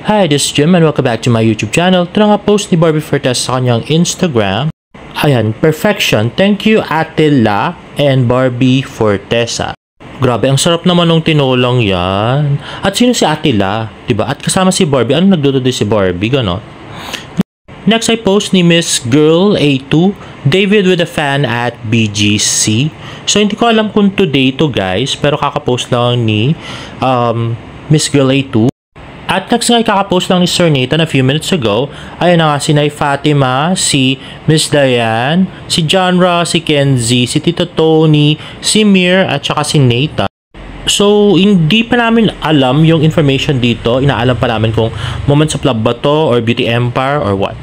Hi, this is Jim and welcome back to my YouTube channel. Ito na nga post ni Barbie Fortes sa kanyang Instagram. Ayan, perfection. Thank you Atila and Barbie Fortesa. Grabe, ang sarap naman ng tinolang yan. At sino si Atila? Diba? At kasama si Barbie. Ano nagluto din si Barbie? Ganon. Next ay post ni Miss Girl A2, David with a fan at BGC. So hindi ko alam kung today to guys, pero kakapost lang ni Miss Girl A2. At next nga kakapost lang ni Sir Nathan a few minutes ago. Ayun na nga si Nay Fatima, si Miss Diane, si John Ross, si Kenzie, si Tito Tony, si Mir at saka si Nathan. So, hindi pa namin alam yung information dito. Inaalam pa namin kung Moments of Love ba to or Beauty Empire or what.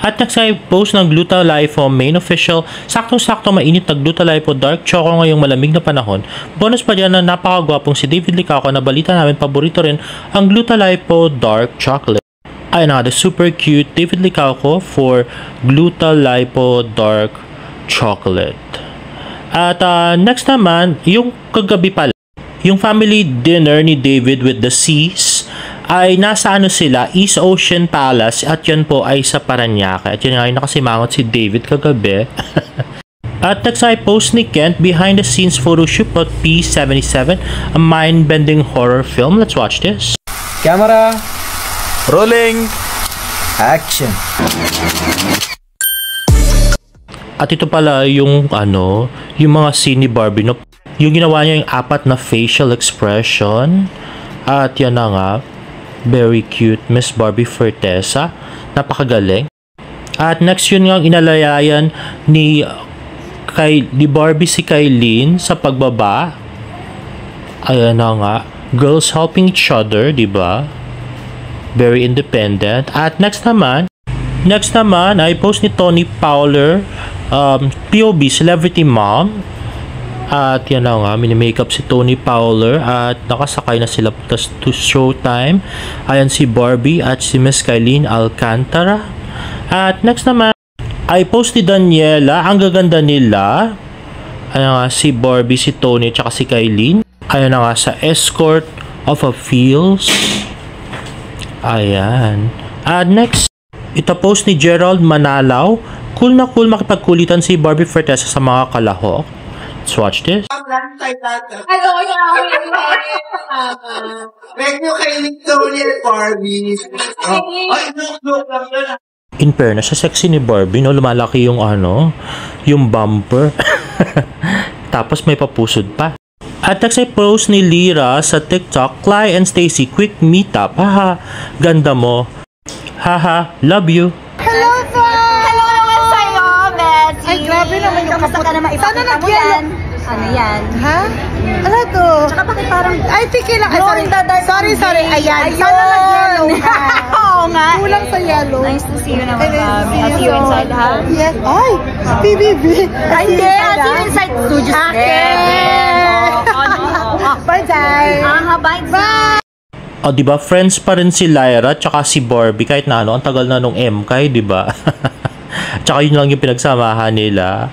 At next ay post ng Gluta-Lipo main official. Saktong-sakto mainit na Gluta-Lipo Dark Choco ngayong malamig na panahon. Bonus pa dyan na napakagwapong si David Licauco na balita namin paborito rin ang Gluta-Lipo Dark Chocolate. Ay na, the super cute David Licauco for Gluta-Lipo Dark Chocolate. At next naman, yung kagabi pala, yung family dinner ni David with the C's ay nasa ano sila, East Ocean Palace at yan po ay sa Parañaque. At yan nga yung nakasimangot si David kagabi. At next ay post ni Kent behind the scenes photoshoot of P77, a mind-bending horror film. Let's watch this. Camera, rolling, action. At ito pala yung ano, yung mga scene ni Barbie, no? Yung ginawa niya yung apat na facial expression. At yan na nga, very cute Miss Barbie Fortesa. Napakagaling. At next yun nga inalayayan ni Barbie si Kailin sa pagbaba. Ayan na nga. Girls helping each other, diba? Very independent. At next naman ay post ni Tony Fowler, POV Celebrity Mom. At yan na nga, mini-makeup si Tony Fowler at nakasakay na sila to Showtime. Ayan si Barbie at si Miss Kailin Alcantara. At next naman, ay post ni Daniela, ang gaganda nila. Ayan nga, si Barbie, si Tony, at si Kailin. Ayan na nga, sa Escort of a Fields. Ayan. At next, ito post ni Gerald Manalaw. Cool na cool makipagkulitan si Barbie Fortesa sa mga kalahok. Let's watch this. Hello, Renyo kay Tony at Barbie. Ay, look. In fairness, sa sexy ni Barbie, no, lumalaki yung ano, yung bumper. Tapos may papusod pa. At next ay post ni Lyra sa TikTok, Cly and Stacy, quick meetup. Haha, ganda mo. Haha, love you. Hello, Bessie! Ay, grabe naman yung kapot. Sana nag-yellow. Ano yan? Ha? Ano to? Tsaka bakit parang... Ay, piki lang. Sorry. Ayan. Sana nag-yellow ka. Oo nga. Kulang sa yellow. Nice to see you naman, Mami. I'll see you inside, ha? Yes. Ay, PBB. Ay, hindi. I'll see you inside. Studio. Bye-bye. Bye. O, diba, friends pa rin si Lyra tsaka si Barbie kahit na ano, ang tagal na nung MK, diba? Tsaka yun lang yung pinagsamahan nila.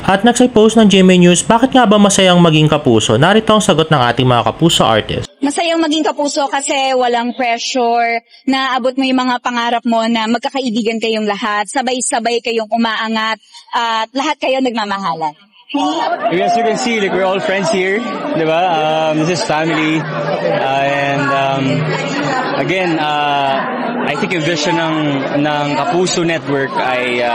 At next ay post ng GMA News, bakit nga ba masayang maging kapuso? Narito ang sagot ng ating mga kapuso artist. Masayang maging kapuso kasi walang pressure, naabot mo yung mga pangarap mo na magkakaibigan kayong lahat, sabay-sabay kayong umaangat, at lahat kayo nagmamahalan. As you can see, like, we're all friends here, diba? This is family, and again, I think yung vision ng Kapuso Network ay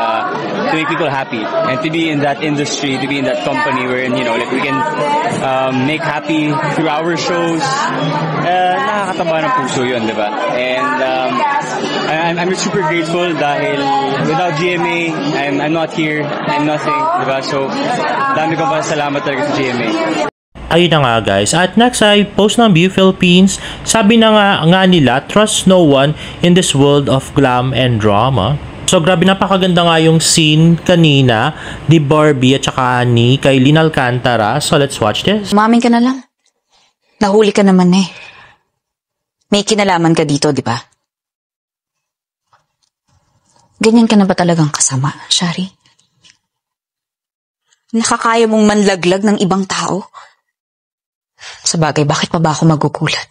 to make people happy and to be in that industry, to be in that company wherein, you know, like we can make happy through our shows. Nakakataba ng puso yun, diba? And I'm super grateful dahil without GMA, I'm not here, I'm nothing, diba? So, dami ko pa salamat talaga sa GMA. Ayun na nga guys. At next ay post ng View Philippines. Sabi na nga nila, trust no one in this world of glam and drama. So grabe, napakaganda nga yung scene kanina ni Barbie at saka ni Kailin Alcantara. So let's watch this. Umamin ka na lang. Nahuli ka naman eh. May kinalaman ka dito, di ba? Ganyan ka na ba talagang kasama, Shari? Nakakaya mong manlaglag ng ibang tao? Sabagay, bakit pa ba ako magugulat?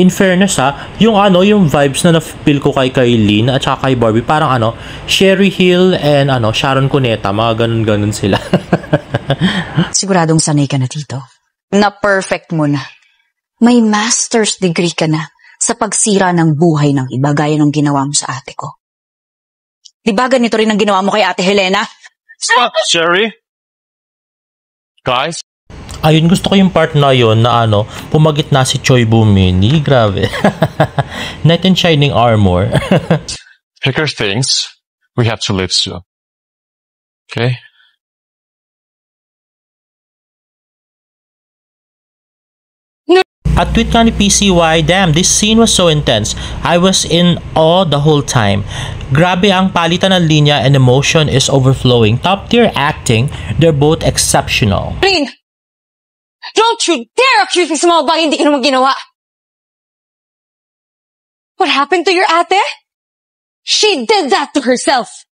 In fairness yung yung vibes na na-feel ko kay Kailin at saka kay Barbie, parang Sherry Hill and Sharon Cuneta, mga ganun-ganun sila. Siguradong sanay ka na dito. Na perfect mo na. May master's degree ka na sa pagsira ng buhay ng iba gaya ng ginawa mo sa ate ko. Di ba ganito rin ang ginawa mo kay Ate Helena? Stop, Sherry! Guys? Ayun, gusto ko yung part na yun na pumagit na si Choi Bumini. Grabe. Knight in shining armor. Pick your things. We have to leave soon. Okay? At tweet nga ni PCY, damn, this scene was so intense. I was in awe the whole time. Grabe ang palitan ng linya and emotion is overflowing. Top tier acting, they're both exceptional. Please! Don't you dare accuse me sa mga bagay hindi ka naman ginawa! What happened to your ate? She did that to herself!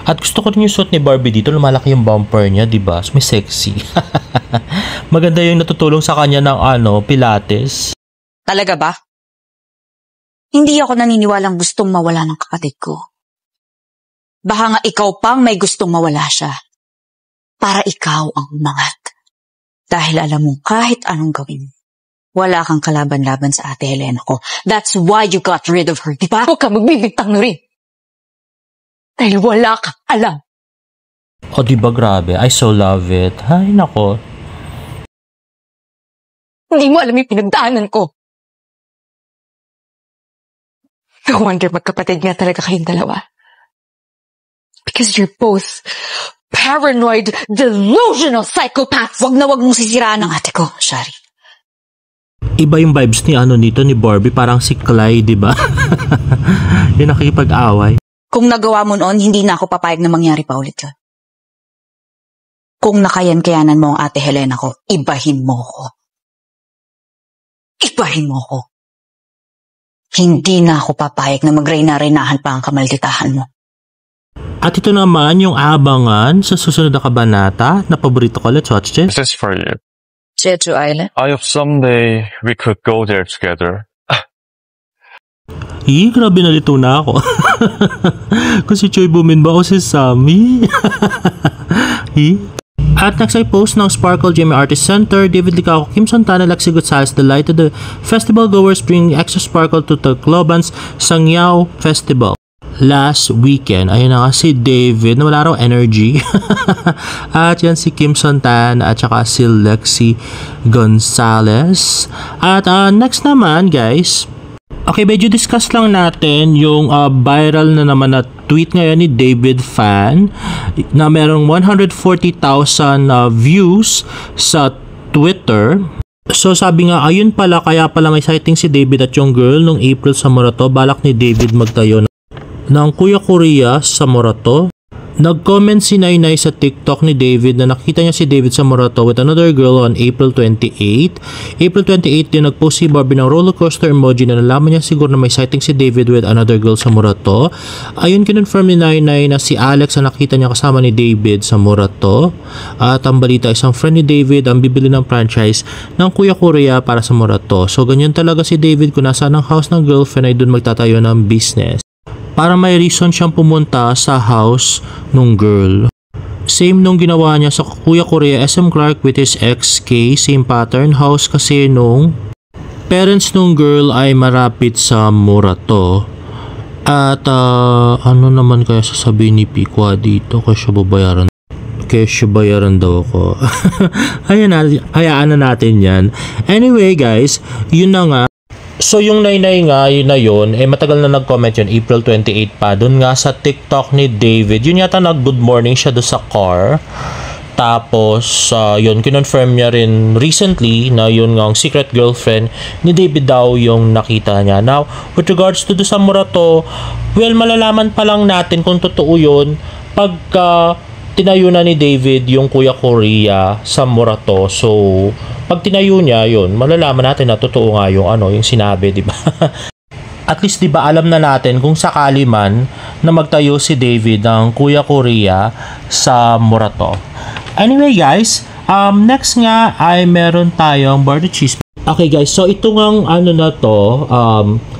At gusto ko rin yung suit ni Barbie dito, lumalaki yung bumper niya, diba? May sexy. Maganda yung natutulong sa kanya ng pilates. Talaga ba? Hindi ako naniniwalang gustong mawala ng kapatid ko. Baka nga ikaw pang may gustong mawala siya. Para ikaw ang umangat. Dahil alam mo kahit anong gawin, wala kang kalaban-laban sa Ate Helena ko. That's why you got rid of her, di ba? Huwag ka magbibintang na rin. Dahil wala kang alam. O diba grabe, I so love it. Ay nako. Hindi mo alam yung pinagdaanan ko. No wonder magkapatid nga talaga kayong dalawa. Because you're both paranoid, delusional psychopaths. Wag na wag mong sisiraan ang ate ko, Shari. Iba yung vibes ni nito ni Barbie, parang si Clyde, di ba? Yung nakikipag-away. Kung nagawa mo noon, hindi na ako papayag na mangyari pa ulit yun. Kung nakayan-kayanan mo ang Ate Helena ko, ibahin mo ko. Ibahin mo ko. Hindi na ako papayag na magreyna-reynahan pa ang kamalditahan mo. At ito naman yung abangan sa susunod na kabanata na paborito ko. Let's watch this. This is for you. Jeju Island? I hope someday we could go there together. Grabe nalito na ako. Kung si Choi Bumin ba o si Sammy? At next ay post ng Sparkle GMA Artist Center, David Licao, Kim Santana, Lexi Gonzalez delighted the festival goers bring extra sparkle to Tacloban's Sangyao Festival last weekend. Ayun na nga si David na wala raw energy. At yan si Kim Santana at saka si Lexi Gonzalez. At next naman guys, okay, medyo discuss lang natin yung viral na naman na tweet ngayon ni David Fan na merong 140,000 views sa Twitter. So sabi nga, ayun pala, kaya pala may sighting si David at yung girl nung April sa Morato. Balak ni David magtayo ng Kuya Korea sa Morato. Nag-comment si Nainay sa TikTok ni David na nakita niya si David sa Morato with another girl on April 28. April 28 din nag-post si Barbie ng roller coaster emoji na nalaman niya siguro na may sighting si David with another girl sa Morato. Ayun, kinonfirm ni Nainay na si Alex ang nakita niya kasama ni David sa Morato. At ang balita, isang friend ni David ang bibili ng franchise ng Kuya Korea para sa Morato. So ganyan talaga si David, kung nasaan ang house ng girlfriend ay doon magtatayo ng business. Para may reason siyang pumunta sa house nung girl. Same nung ginawa niya sa Kuya Korea SM Clark with his ex-K. Same pattern. House kasi nung parents nung girl ay marapit sa Morato. At ano naman kaya sasabihin ni Pikwa dito? Kasi bayaran daw ako. Hayaan na natin yan. Anyway guys, yun na nga. So yung nainay nga, yun na yun, matagal na nag-comment yun, April 28 pa, dun nga sa TikTok ni David, yun yata nag-good morning siya doon sa car. Tapos, yun, kinonfirm niya rin recently na yun nga ang secret girlfriend ni David daw yung nakita niya. Now, with regards to sa Morato, well, malalaman pa lang natin kung totoo yun pagka tinayo na ni David yung Kuya Korea sa Morato. So, pag tinayo niya yun, malalaman natin na totoo nga yung yung sinabi, di ba? At least, di ba, alam na natin kung sakali man na magtayo si David ng Kuya Korea sa Morato. Anyway guys, Next nga ay meron tayong Bardo Cheese. Okay guys, so ito ngang ano na to,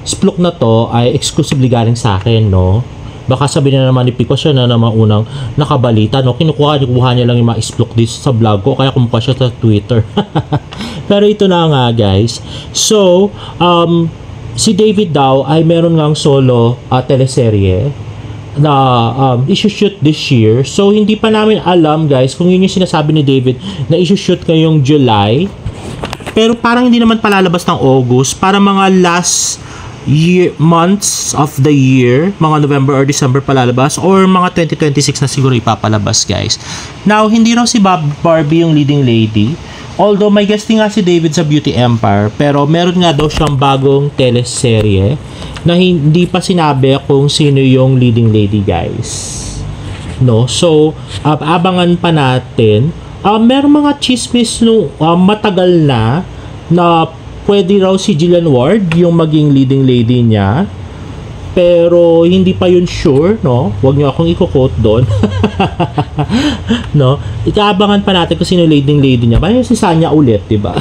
spluk na to ay exclusively galing sa akin, no? Baka sabihin na naman ni Pico siya na naman unang nakabalita, no? Kinukuha niya lang yung mga spluk dito sa vlog ko, kaya kumukuha siya sa Twitter. Pero ito na nga guys. So, si David daw ay meron ngang solo teleserye na isushoot this year. So, hindi pa namin alam guys kung yun yung sinasabi ni David na isushoot ngayong July. Pero parang hindi naman palalabas ng August. Para mga last months of the year, mga November or December palalabas, or mga 2026 na siguro ipapalabas guys. Now, hindi raw si Barbie yung leading lady. Although may guesting nga si David sa Beauty Empire, pero meron nga daw siyang bagong teleserye na hindi pa sinabi kung sino yung leading lady guys. No? So, abangan pa natin. Meron mga chismis nung matagal na pwede raw si Jillian Ward yung maging leading lady niya. Pero hindi pa yun sure, no? Huwag niyo akong i-quote doon. No? Ikaabangan pa natin kung sino leading lady niya. Parang si Sanya ulit, 'di ba?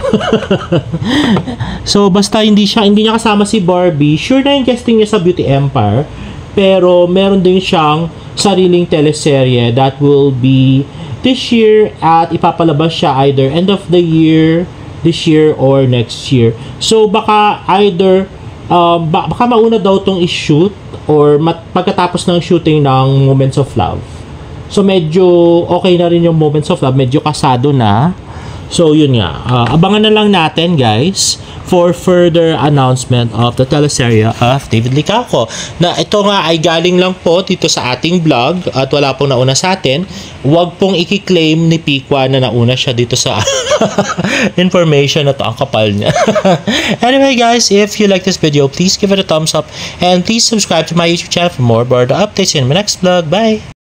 So basta hindi niya kasama si Barbie. Sure na yung guesting niya sa Beauty Empire. Pero meron din siyang sariling teleserye that will be this year at ipapalabas siya either end of the year, this year or next year. So baka either baka mauna daw tong i-shoot or pagkatapos ng shooting ng Moments of Love. So medyo okay na rin yung Moments of Love, medyo kasado na. So yun nga, abangan na lang natin guys for further announcement of the teleserye of David Licauco. Na ito nga ay galing lang po dito sa ating vlog at wala pong nauna sa atin. Huwag pong i-claim ni Pikwa na nauna siya dito sa information na to. Ang kapal niya. Anyway guys, if you like this video, please give it a thumbs up and please subscribe to my YouTube channel for more Bardo updates in my next vlog. Bye!